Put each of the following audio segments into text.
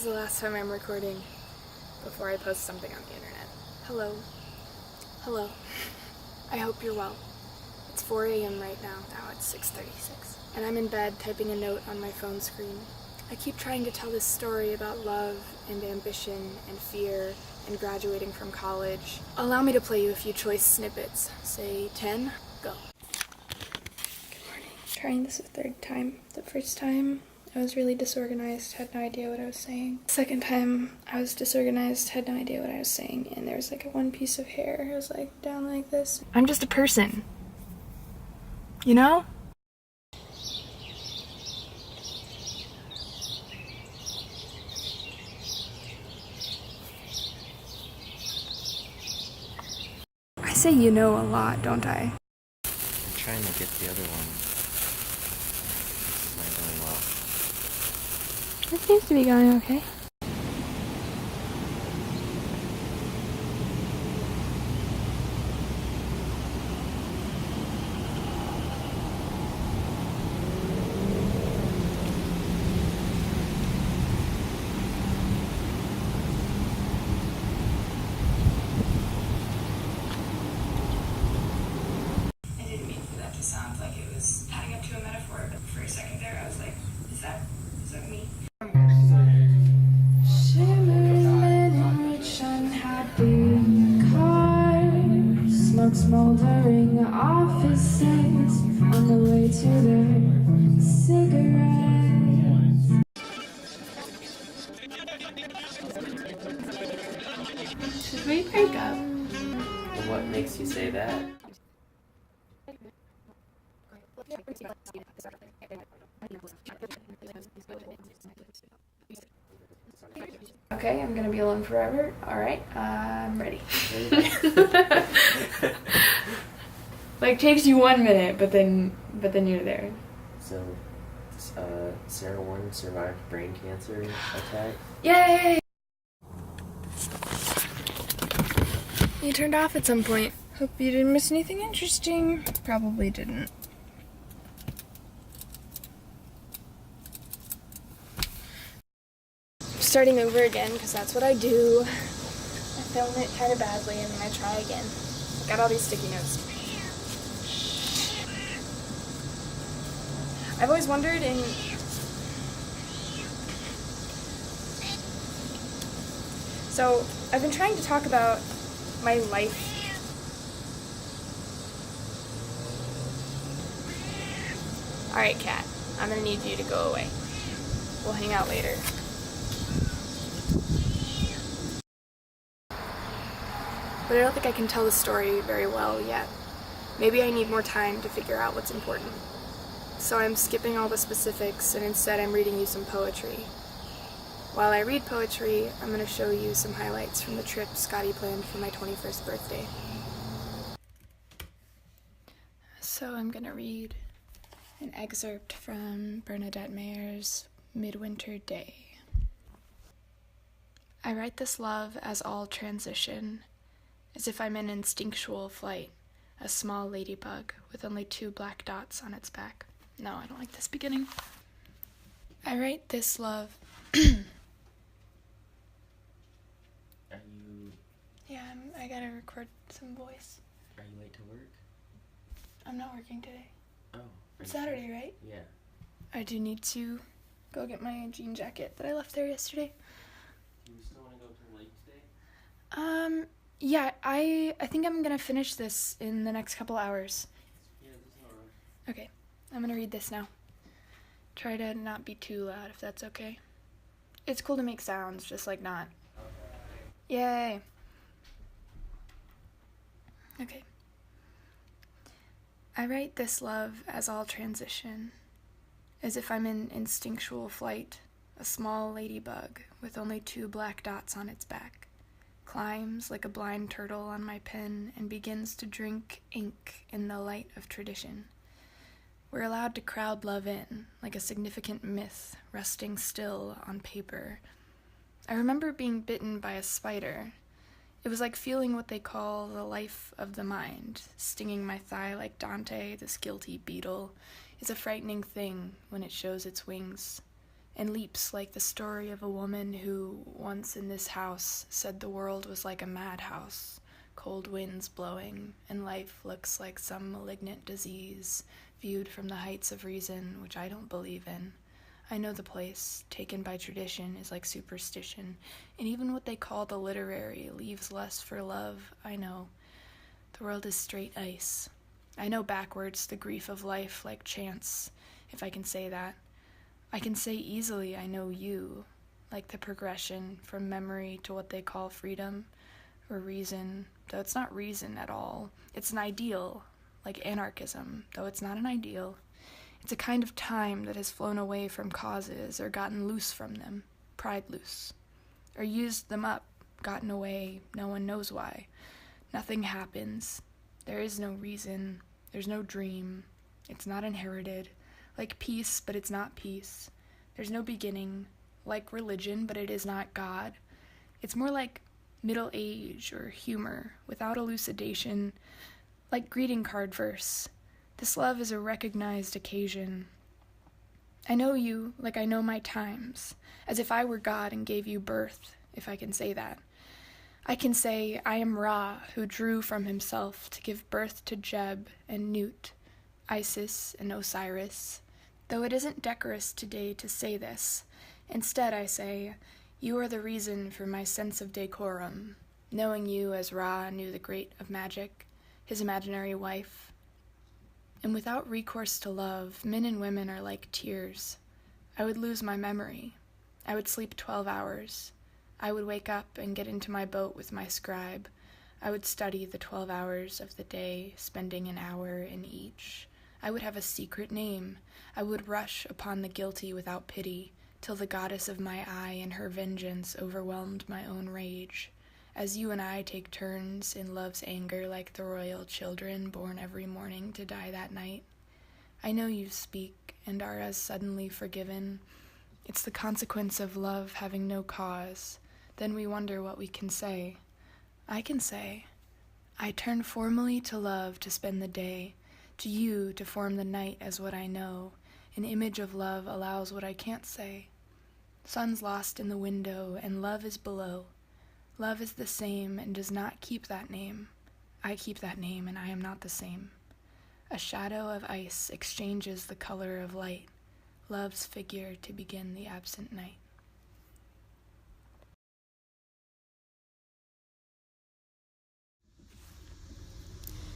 is the last time I'm recording before I post something on the internet. Hello. Hello. I hope you're well. It's 4 a.m. right now. Now it's 6:36. And I'm in bed typing a note on my phone screen. I keep trying to tell this story about love and ambition and fear and graduating from college. Allow me to play you a few choice snippets. Say 10, go. Good morning. Trying this a third time. The first time, I was really disorganized, had no idea what I was saying. Second time, I was disorganized, had no idea what I was saying, and there was like one piece of hair. It was like down like this. I'm just a person. You know? I say you know a lot, don't I? I'm trying to get the other one. This is not going well. It seems to be going okay. I didn't mean for that to sound like it was adding up to a metaphor, but for a second there I was like, is that me? Shimmering in rich unhappy cars, smoke smoldering offices on the way to their cigarettes. Should we break up? What makes you say that? Okay, I'm gonna be alone forever. Alright, I'm ready. Like, takes you 1 minute, but then you're there. So, Sarah Warren survived brain cancer attack. Yay! You turned off at some point. Hope you didn't miss anything interesting. Probably didn't. Starting over again, because that's what I do. I film it kind of badly and then I try again. Got all these sticky notes. I've always wondered So, I've been trying to talk about my life. Alright, Kat, I'm gonna need you to go away. We'll hang out later. But I don't think I can tell the story very well yet. Maybe I need more time to figure out what's important. So I'm skipping all the specifics and instead I'm reading you some poetry. While I read poetry, I'm going to show you some highlights from the trip Scotty planned for my 21st birthday. So I'm going to read an excerpt from Bernadette Mayer's Midwinter Day. I write this love as all transition, as if I'm in instinctual flight, a small ladybug with only 2 black dots on its back. No, I don't like this beginning. I write this love... Are you... Yeah, I gotta record some voice. Are you late to work? I'm not working today. Oh. It's Saturday, sure? right? Yeah. I do need to go get my jean jacket that I left there yesterday. You still want to go till late today? Yeah, I think I'm gonna finish this in the next couple hours. Yeah, there's no rush. Okay, I'm gonna read this now. Try to not be too loud if that's okay. It's cool to make sounds, just like not. Yay! Okay. I write this love as all transition, as if I'm in instinctual flight, a small ladybug with only 2 black dots on its back, climbs like a blind turtle on my pen and begins to drink ink in the light of tradition. We're allowed to crowd love in, like a significant myth resting still on paper. I remember being bitten by a spider. It was like feeling what they call the life of the mind, stinging my thigh like Dante, this guilty beetle, is a frightening thing when it shows its wings. and leaps like the story of a woman who, once in this house, said the world was like a madhouse, cold winds blowing, and life looks like some malignant disease, viewed from the heights of reason, which I don't believe in. I know the place, taken by tradition, is like superstition, and even what they call the literary leaves less for love, I know. The world is straight ice. I know backwards the grief of life like chance, if I can say that. I can say easily I know you, like the progression from memory to what they call freedom, or reason, though it's not reason at all. It's an ideal, like anarchism, though it's not an ideal. It's a kind of time that has flown away from causes or gotten loose from them, pried loose, or used them up, gotten away, no one knows why. Nothing happens. There is no reason. There's no dream. It's not inherited. Like peace, but it's not peace. There's no beginning. Like religion, but it is not God. It's more like middle age or humor, without elucidation, like greeting card verse. This love is a recognized occasion. I know you like I know my times, as if I were God and gave you birth, if I can say that. I can say I am Ra, who drew from himself to give birth to Jeb and Nut, Isis and Osiris, though it isn't decorous today to say this. Instead, I say, you are the reason for my sense of decorum, knowing you as Ra knew the great of magic, his imaginary wife. And without recourse to love, men and women are like tears. I would lose my memory. I would sleep 12 hours. I would wake up and get into my boat with my scribe. I would study the 12 hours of the day, spending an hour in each. I would have a secret name. I would rush upon the guilty without pity, till the goddess of my eye and her vengeance overwhelmed my own rage. As you and I take turns in love's anger like the royal children born every morning to die that night. I know you speak and are as suddenly forgiven. It's the consequence of love having no cause. Then we wonder what we can say. I can say, I turn formally to love to spend the day, to you to form the night as what I know. An image of love allows what I can't say. Sun's lost in the window, and love is below. Love is the same and does not keep that name. I keep that name, and I am not the same. A shadow of ice exchanges the color of light, love's figure to begin the absent night.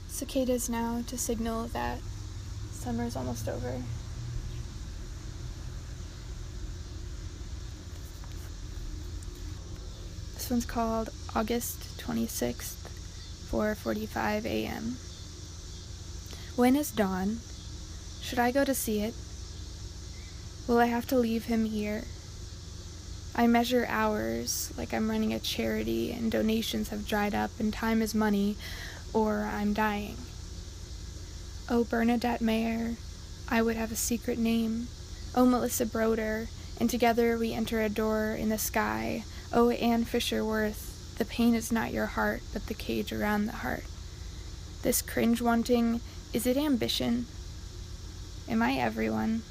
Cicadas now to signal that summer's almost over. This one's called August 26th, 4:45 a.m. When is dawn? Should I go to see it? Will I have to leave him here? I measure hours like I'm running a charity and donations have dried up and time is money, or I'm dying. Oh, Bernadette Mayer, I would have a secret name. Oh, Melissa Broder, and together we enter a door in the sky. Oh, Anne Fisher-Worth, the pain is not your heart, but the cage around the heart. This cringe-wanting, is it ambition? Am I everyone?